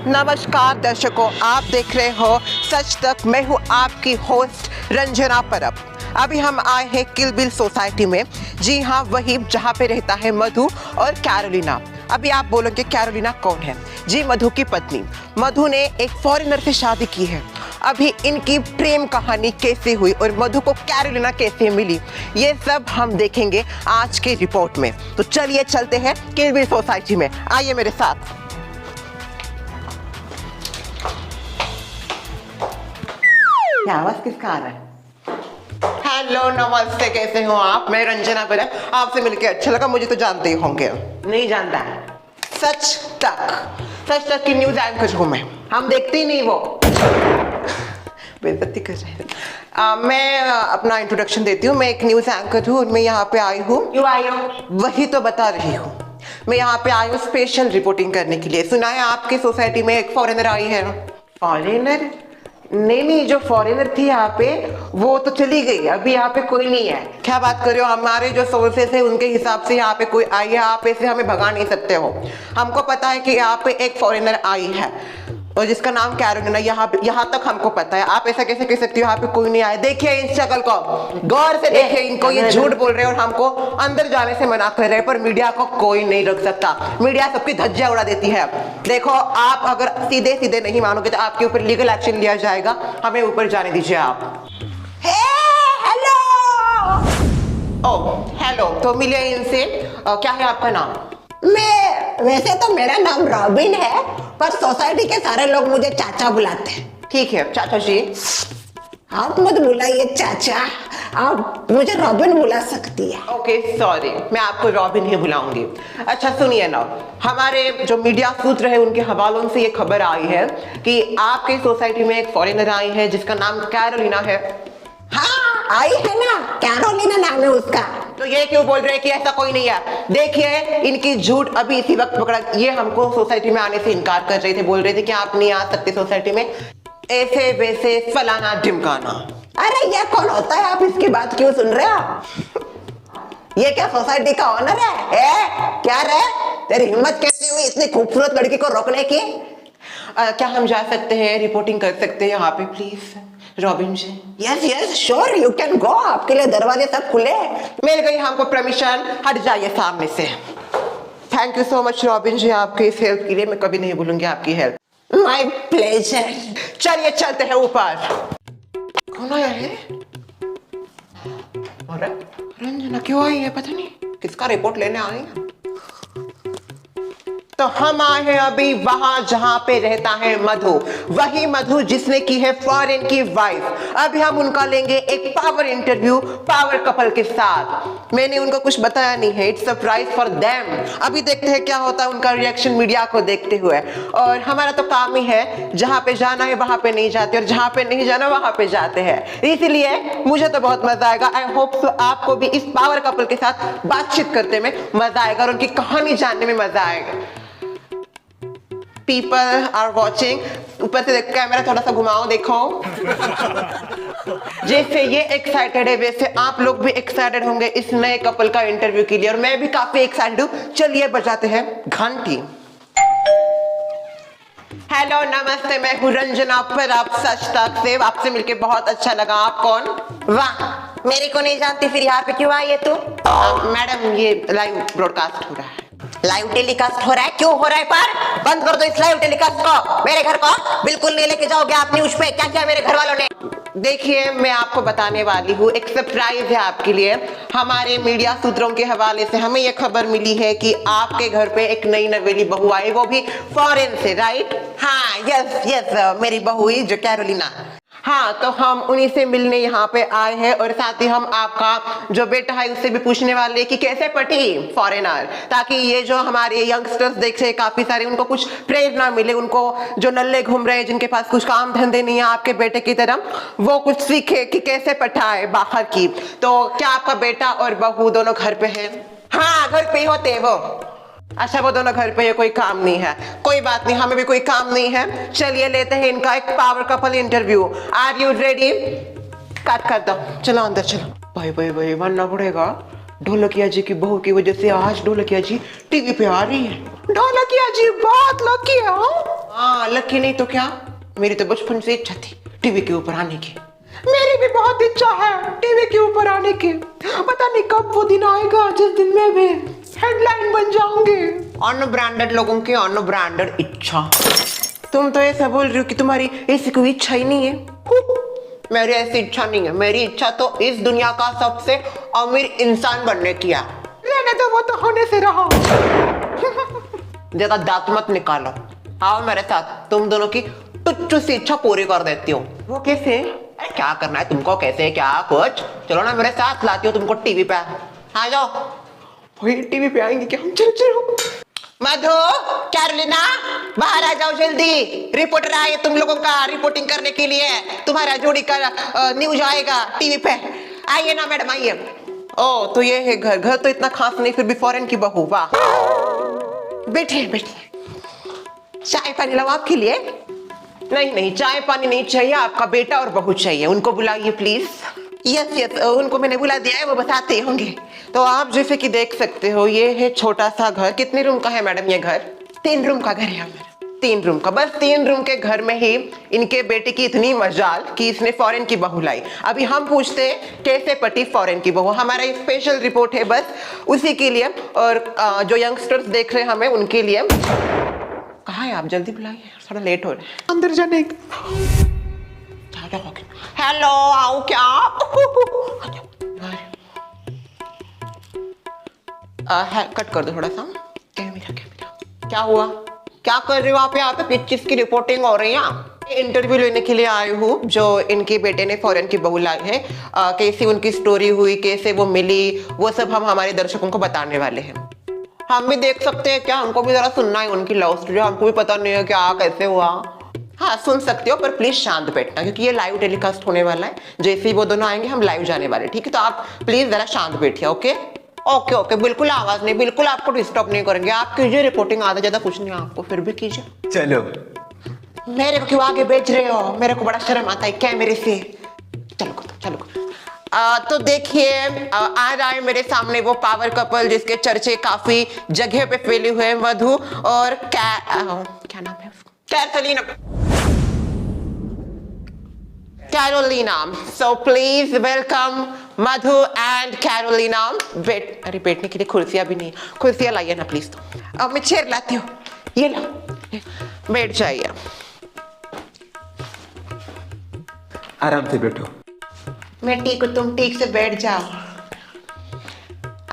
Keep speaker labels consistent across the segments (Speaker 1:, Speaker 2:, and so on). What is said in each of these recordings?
Speaker 1: नमस्कार दर्शकों, आप देख रहे हो सच तक। मैं हूँ आपकी होस्ट रंजना परब। अभी हम आए हैं किल बिल सोसाइटी में। जी हाँ, वही जहाँ पे रहता है मधु और कैरोलिना। अभी आप बोलोगे कैरोलिना कौन है? जी, मधु की पत्नी। मधु ने एक फॉरेनर से शादी की है। अभी इनकी प्रेम कहानी कैसे हुई और मधु को कैरोलिना कैसे मिली, ये सब हम देखेंगे आज के रिपोर्ट में। तो चलिए चलते हैं किल बिल सोसाइटी में, आइए मेरे साथ। क्या आवाज किसका आ रहा है? हेलो, नमस्ते, कैसे हो आप? मैं रंजना परब। आपसे मिलकर अच्छा लगा। मुझे तो जानते ही होंगे। नहीं जानता है? सच तक की न्यूज एंकर हूँ मैं। हम देखते ही नहीं वो। बेइज्जती कर रहे हैं। मैं अपना इंट्रोडक्शन देती हूँ। मैं एक न्यूज एंकर हूँ और मैं यहाँ पे आई हूँ। क्यों आई हो? वही तो बता रही हूँ। मैं यहाँ पे आई हूँ स्पेशल रिपोर्टिंग करने के लिए। सुना है आपके सोसाइटी में एक फॉरेनर आई है। फॉरेनर? नहीं, जो फॉरेनर थी यहाँ पे वो तो चली गई। अभी यहाँ पे कोई नहीं है। क्या बात कर रहे हो? हमारे जो सोर्सेस है उनके हिसाब से यहाँ पे कोई आई है। आप ऐसे हमें भगा नहीं सकते हो। हमको पता है कि यहाँ पे एक फॉरेनर आई है और जिसका नाम कैरोलिना। यहाँ तक हमको पता है। आप ऐसा कैसे कह सकती हो यहाँ पे कोई नहीं आया? देखिए इस शक्ल को, गौर से देखिए इनको। ये झूठ बोल रहे हैं और हमको अंदर जाने से मना कर रहे हैं, पर मीडिया को कोई नहीं रोक सकता। मीडिया सबकी धज्जियां उड़ा देती है। देखो, आप अगर सीधे नहीं मानोगे तो आपके ऊपर लीगल एक्शन लिया जाएगा। हमें ऊपर जाने दीजिए आप। हेलो। ओह हेलो, तो मिले इनसे। क्या है आपका नाम?
Speaker 2: वैसे तो मेरा नाम रॉबिन है, पर सोसाइटी के सारे लोग मुझे चाचा बुलाते हैं।
Speaker 1: ठीक है चाचा जी।
Speaker 2: आप मत बुलाइए चाचा, आप मुझे रॉबिन बुला सकती है।
Speaker 1: ओके सॉरी, मैं आपको रॉबिन ही बुलाऊंगी। अच्छा सुनिए ना, हमारे जो मीडिया सूत्र है उनके हवालों से ये खबर आई है कि आपके सोसाइटी में एक फॉरेनर आई है जिसका नाम कैरोलिना है।
Speaker 2: हाँ आई है ना, कैरोलिना नाम है उसका।
Speaker 1: तो ये क्यों बोल रहे हैं कि ऐसा कोई नहीं है? देखिए इनकी झूठ अभी इसी वक्त पकड़ा। ये हमको सोसाइटी में आने से इनकार कर रहे थे, बोल रहे थे कि आप नहीं आ सकते सोसाइटी में, ऐसे वैसे फलाना ढिमकाना।
Speaker 2: अरे ये कौन होता है? आप इसकी बात क्यों सुन रहे हो? ये क्या सोसाइटी का ऑनर है? क्या रे, तेरी हिम्मत कैसी हुई इतनी खूबसूरत लड़की को रोकने की?
Speaker 1: क्या हम जा सकते हैं, रिपोर्टिंग कर सकते हैं यहाँ पे please Robin ji?
Speaker 2: Yes sure, you can go. आपके लिए दरवाजे सब खुले।
Speaker 1: मिल गई हमको परमिशन। हट जाइए सामने से। Thank you so much Robin ji आपके इस हेल्प के लिए। मैं कभी नहीं भूलूंगी आपकी हेल्प।
Speaker 2: My pleasure.
Speaker 1: चलिए चलते हैं ऊपर। कौन आया है? रंजना क्यों आई है? पता नहीं किसका रिपोर्ट लेने आई है। तो हम आए हैं अभी वहां जहां पे रहता है मधु। वही मधु जिसने की है फॉरेन की वाइफ। अभी हम उनका लेंगे एक पावर इंटरव्यू पावर कपल के साथ। मैंने उनको कुछ बताया नहीं है, इट्स सरप्राइज फॉर देम। अभी देखते हैं क्या होता है उनका रिएक्शन मीडिया को देखते हुए। और हमारा तो काम ही है, जहां पे जाना है वहां पे नहीं जाते और जहां पे नहीं जाना वहां पे जाते हैं। इसीलिए मुझे तो बहुत मजा आएगा। आई होप सो आपको भी इस पावर कपल के साथ बातचीत करने में मजा आएगा और उनकी कहानी जानने में मजा आएगा। People are watching। ऊपर से कैमरा थोड़ा सा घुमाओ, देखो। जैसे ये एक्साइटेड है वैसे आप लोग भी एक्साइटेड होंगे इस नए कपल का इंटरव्यू के लिए, और मैं भी काफी एक्साइटेड हूँ। चलिए बजाते हैं घंटी। हेलो नमस्ते, मैं हूँ रंजना परब सच तक से। आपसे मिलके बहुत अच्छा लगा। आप कौन?
Speaker 2: वाह, मेरे को नहीं जानती, फिर यहाँ पे क्यों आई है तू?
Speaker 1: मैडम ये लाइव ब्रॉडकास्ट हो रहा है।
Speaker 2: लाइव टेलीकास्ट हो रहा है? क्यों हो रहा है? पर बंद कर दो इस लाइव टेलीकास्ट को। मेरे घर को बिल्कुल नहीं लेके जाओगे आप न्यूज़ पे। क्या किया मेरे घर वालों ने?
Speaker 1: देखिए मैं आपको बताने वाली हूँ, एक सरप्राइज है आपके लिए। हमारे मीडिया सूत्रों के हवाले से हमें यह खबर मिली है कि आपके घर पे एक नई नवेली बहू आई, वो भी फॉरेन से, राइट?
Speaker 2: हाँ यस, मेरी बहू ही जो कैरोलिना।
Speaker 1: हाँ, तो हम उन्हीं से मिलने यहाँ पे आए हैं और साथ ही हम आपका जो बेटा है उससे भी पूछने वाले कि कैसे पटी फॉरेनर, ताकि ये जो हमारे यंगस्टर्स देख रहे काफी सारे, उनको कुछ प्रेरणा मिले। उनको जो नल्ले घूम रहे हैं, जिनके पास कुछ काम धंधे नहीं है आपके बेटे की तरह, वो कुछ सीखे कि कैसे पटाए बाहर की। तो क्या आपका बेटा और बहू दोनों घर पे है?
Speaker 2: हाँ घर पे होते वो।
Speaker 1: अच्छा, वो दोनों घर पे है, कोई काम नहीं है। कोई बात नहीं, हमें भी कोई काम नहीं है। चलिए लेते हैं इनका एक power couple interview. Are you ready? Cut कर दो, चलो अंदर चलो। भाई मानना पड़ेगा, ढोलकिया जी की बहू की वजह से आज ढोलकिया जी टीवी पे आ रही है। ढोलकिया जी बहुत लकी है। हाँ बालक की नहीं तो क्या, मेरी तो बचपन से इच्छा थी टीवी के ऊपर आने की। मेरी भी बहुत इच्छा है टीवी के ऊपर आने की। पता नहीं कब वो दिन आएगा जिस दिन मैं भी हेडलाइन बन जाऊंगी। अनब्रांडेड लोगों की अनब्रांडेड इच्छा। तुम तो ऐसा बोल रही हो कि तुम्हारी ऐसी कोई इच्छा ही नहीं है। मेरी ऐसी इच्छा नहीं है। मेरी इच्छा तो इस दुनिया का सबसे अमीर इंसान बनने की है। लेने तो वो तो होने से रहा। जगह दांत मत निकालो, आओ मेरे साथ, तुम दोनों की तुच्छ सी इच्छा पूरी कर देती हूँ। वो कैसे? अरे क्या करना है तुमको, कैसे क्या कुछ? चलो ना मेरे साथ, लाती हो तुमको टीवी पे। आ जाओ। वही टीवी पे आएंगे क्या हम? चलो चलो। मधु, कैरोलिना, बाहर आ जाओ जल्दी। रिपोर्टर आए तुम लोगों का रिपोर्टिंग करने के लिए। तुम्हारा जोड़ी का न्यूज आएगा टीवी पे। आइए ना मैडम, आइए। ओ तो ये है घर। घर तो इतना खास नहीं, फिर भी फॉरेन की बहू। वाह, बैठिए बैठिए। चाय पानी लाओ आपके लिए? नहीं नहीं, चाय पानी नहीं चाहिए, आपका बेटा और बहू चाहिए। उनको बुलाइए प्लीज। यस यस, उनको मैंने बुला दिया है, वो बताते होंगे। तो आप जैसे कि देख सकते हो, ये है छोटा सा घर। कितने रूम का है मैडम ये घर? 3 रूम का घर है हमारा। 3 रूम का, बस 3 रूम के घर में ही इनके बेटे की इतनी मजाल कि इसने फॉरेन की बहू लाई। अभी हम पूछते हैं कैसे पटी फॉरेन की बहू। हमारा ये स्पेशल रिपोर्ट है बस उसी के लिए, और जो यंगस्टर्स देख रहे हैं हमें उनके लिए। कहाँ है आप? जल्दी बुलाइए, थोड़ा लेट हो रहा है अंदर जाने का। हेलो, आओ क्या? कट कर दो थोड़ा सा। कैमरा क्या हुआ? क्या कर रहे हो आप यहाँ पे? किस चीज की रिपोर्टिंग हो रही है? इंटरव्यू लेने के लिए आई हूँ जो इनके बेटे ने फॉरेन की बहू लाई है। कैसी उनकी स्टोरी हुई, कैसे वो मिली, वो सब हम हमारे दर्शकों को बताने वाले हैं। हम भी देख सकते हैं क्या? हमको भी जरा सुनना है उनकी लव स्टोरी। हमको भी पता नहीं है क्या कैसे हुआ। हाँ सुन सकते हो, पर प्लीज शांत बैठना क्योंकि ये लाइव टेलीकास्ट होने वाला है। जैसे ही वो दोनों आएंगे हम लाइव जाने वाले, ठीक है? तो आप प्लीज जरा शांत बैठिए। ओके ओके ओके, बिल्कुल आवाज नहीं, बिल्कुल आपको डिस्टर्ब नहीं करेंगे। आप कीजिए रिपोर्टिंग, आधा ज्यादा कुछ नहीं आपको, फिर भी कीजिए।
Speaker 3: चलो।
Speaker 1: मेरे को क्यों आगे भेज रहे हो? मेरे को बड़ा शर्म आता है कैमरे से। चलो चलो। तो देखिए, आ रहा है मेरे सामने वो पावर कपल जिसके चर्चे काफी जगह पे फैले हुए हैं, मधु और क्या नाम है उसका? Carolina. So please welcome Madhu and Carolina. अरे बैठने के लिए कुर्सियां भी नहीं, कुर्सियां लाइए ना प्लीज। तो अब मैं चेयर लाती हूँ, ये लो, बैठ जाइए।
Speaker 3: आराम से बैठो।
Speaker 1: मैं ठीक हूँ, तुम ठीक से बैठ जाओ।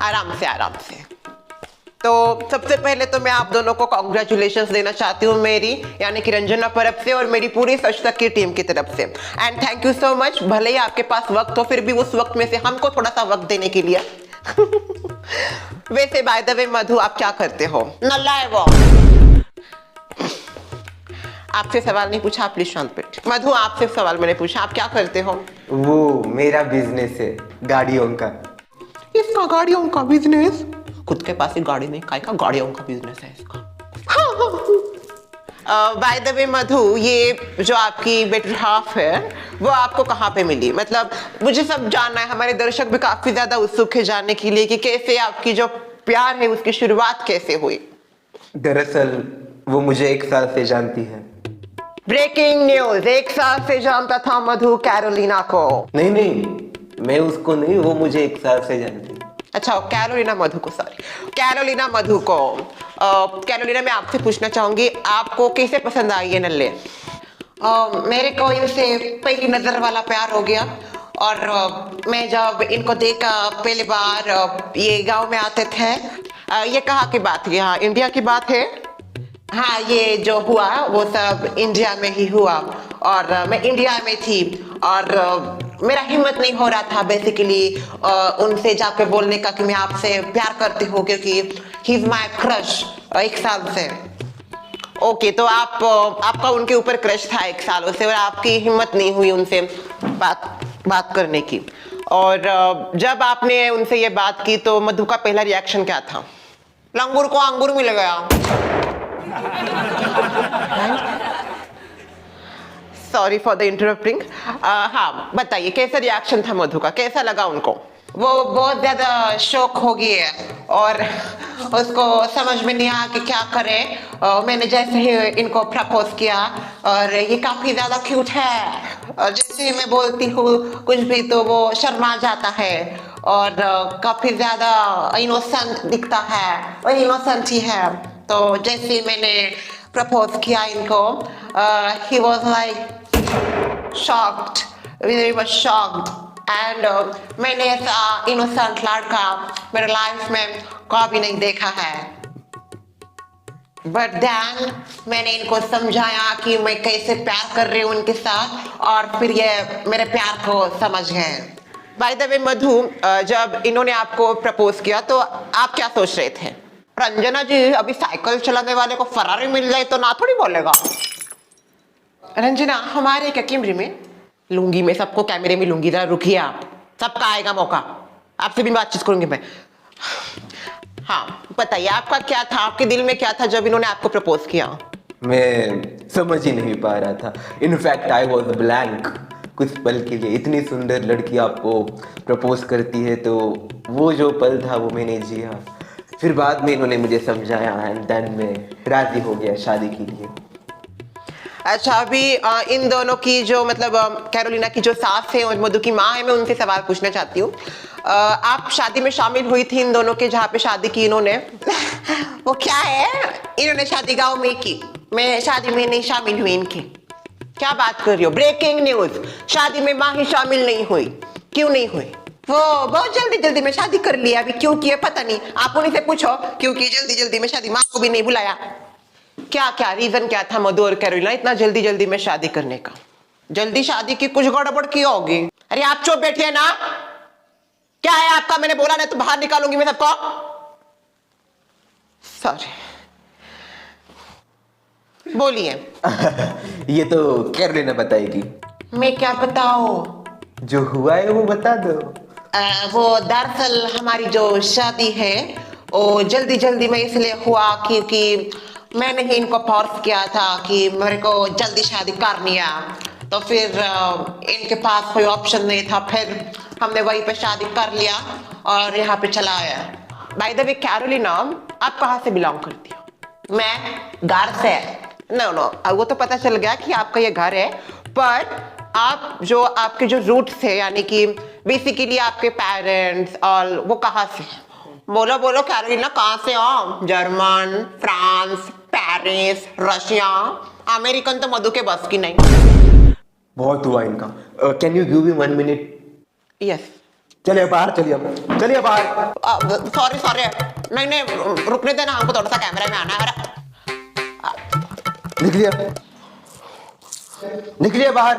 Speaker 1: आराम से आराम से। तो सबसे पहले तो मैं आप दोनों को कॉन्ग्रेचुलेशंस देना चाहती हूँ, मेरी यानी कि रंजना परब से और मेरी पूरी सच तक की टीम की तरफ से। And thank you so much. भले ही आपके पास वक्त हो, फिर भी उस वक्त में से हमको थोड़ा सा वक्त देने के लिए। वैसे बाय द वे मधु, आप क्या करते हो? नल्ला है वो। आपसे सवाल नहीं पूछा, आप प्लीज शांत बैठिए। मधु, आपसे सवाल मैंने पूछा, आप क्या करते हो?
Speaker 3: वो मेरा बिजनेस है गाड़ियों का।
Speaker 1: इसका गाड़ियों का बिजनेस? खुद के पास ही गाड़ी नहीं, काय का गाड़ियों का बिजनेस है इसका। बाय द वे मधु, ये जो आपकी बेटर हाफ है वो आपको कहाँ पे मिली? मतलब मुझे सब जानना है, हमारे दर्शक भी काफी ज्यादा उत्सुक है जानने के लिए कि कैसे आपकी जो प्यार है उसकी शुरुआत कैसे हुई।
Speaker 3: दरअसल वो मुझे 1 साल से जानती है।
Speaker 1: ब्रेकिंग न्यूज, 1 साल से जानता था मधु कैरोलिना को?
Speaker 3: नहीं, मैं उसको नहीं, वो मुझे 1 साल से जानती है।
Speaker 1: अच्छा, कैरोलिना मधु को, सॉरी, कैरोलिना मधु को। कैरोलिना, मैं आपसे पूछना चाहूंगी, आपको कैसे पसंद आई ये नल्ले? मेरे को इनसे पहली नजर वाला प्यार हो गया, और मैं जब इनको देखा पहली बार, ये गांव में आते थे। ये कहाँ की बात है? यहाँ इंडिया की बात है? हाँ, ये जो हुआ वो सब इंडिया में ही हुआ, और मैं इंडिया में थी, और मेरा हिम्मत नहीं हो रहा था बेसिकली उनसे जाके बोलने का कि मैं आपसे प्यार करती हूँ, क्योंकि ही इज माई क्रश 1 साल से। ओके, तो आपका उनके ऊपर क्रश था 1 सालों से, और आपकी हिम्मत नहीं हुई उनसे बात करने की। और जब आपने उनसे ये बात की तो मधु का पहला रिएक्शन क्या था? लंगूर को अंगूर मिल गया। Sorry for the interrupting. हाँ, बताइए कैसा रिएक्शन था मधु का, कैसा लगा उनको? वो बहुत ज्यादा शौक हो गई है और उसको समझ में नहीं आया कि क्या करे। मैंने जैसे ही इनको प्रपोज किया और ये काफी ज्यादा क्यूट है और जैसे ही मैं बोलती हूँ कुछ भी तो वो शर्मा जाता है और काफी ज्यादा इनोसेंट दिखता है और इनोसेंट ही है। तो जैसे ही मैंने प्रपोज किया इनको he was like shocked, very much shocked and मैंने ऐसा इनोसेंट लड़का मेरे लाइफ में कभी नहीं देखा है। बट देन मैंने इनको समझाया कि मैं कैसे प्यार कर रही हूँ उनके साथ और फिर ये मेरे प्यार को समझ गए। बाय द वे मधु, जब इन्होंने आपको प्रपोज किया तो आप क्या सोच रहे थे? रंजना जी, अभी साइकिल चलाने वाले को फरारी मिल जाए तो ना थोड़ी बोलेगा। रंजना, हमारे क्या कैमरे में लूंगी, मैं सबको कैमरे में लूंगी, जरा रुकिए आप, सबका आएगा मौका, आपसे भी बातचीत करूंगी मैं। हाँ बताइए, आपका क्या था, आपके दिल में क्या था जब इन्होंने आपको प्रपोज किया?
Speaker 3: मैं समझ ही नहीं पा रहा था। In fact I was blank. कुछ पल के लिए इतनी सुंदर लड़की आपको प्रपोज करती है तो वो जो पल था वो मैंने जिया। फिर बाद में इन्होंने मुझे समझाया एंड देन मैं राजी हो गया शादी के लिए।
Speaker 1: अच्छा, अभी इन दोनों की जो मतलब कैरोलिना की जो सास है और मधु की माँ है, मैं उनसे सवाल पूछना चाहती हूँ। आप शादी में शामिल हुई थी इन दोनों के, जहाँ पे शादी की इन्होंने? वो क्या है, इन्होंने शादी गाँव में की, मैं शादी में नहीं शामिल हुई इनकी। क्या बात कर रही हो? ब्रेकिंग न्यूज, शादी में माँ ही शामिल नहीं हुई। क्यों नहीं हुई? वो बहुत जल्दी जल्दी में शादी कर लिया, अभी क्यों किया पता नहीं, आप उन्हीं से पूछो क्यों की जल्दी जल्दी में शादी, माँ को भी नहीं बुलाया। क्या क्या रीजन क्या था मधु और कैरोलिना इतना जल्दी जल्दी में शादी करने का? जल्दी शादी की कुछ गड़बड़ की होगी। अरे आप चुप बैठिए ना, क्या है आपका? मैंने बोला नहीं तो बाहर निकालूंगी मैं सबको। सॉरी, बोलिए।
Speaker 3: ये तो कैरोलिना बताएगी।
Speaker 1: मैं क्या बताऊं?
Speaker 3: जो हुआ है वो बता दो।
Speaker 1: वो दरअसल हमारी जो शादी है वो जल्दी जल्दी में इसलिए हुआ क्योंकि मैंने ही इनको फोर्स किया था कि मेरे को जल्दी शादी करनी है। तो फिर इनके पास कोई ऑप्शन नहीं था, फिर हमने वहीं पे शादी कर लिया और यहाँ पे चला आया। बाय द वे कैरोलिना, आप कहाँ से बिलोंग करती हो? मैं घर से। नो नो, वो तो पता चल गया कि आपका ये घर है, पर आप जो आपके जो रूट्स थे यानी कि बेसिकली आपके पेरेंट्स और वो कहाँ से हैं? बोलो बोलो कैरोलिना, कहाँ से हो? German, France, Paris, Russia, American तो मधु के बस की नहीं।
Speaker 3: बहुत हुआ इनका। Can you give me 1 minute?
Speaker 1: Yes.
Speaker 3: चलिए बाहर, चलिए बाहर।
Speaker 1: सॉरी सॉरी, नहीं रुकने देना, हमको थोड़ा सा कैमरा में आना है।
Speaker 3: निकलिए बाहर।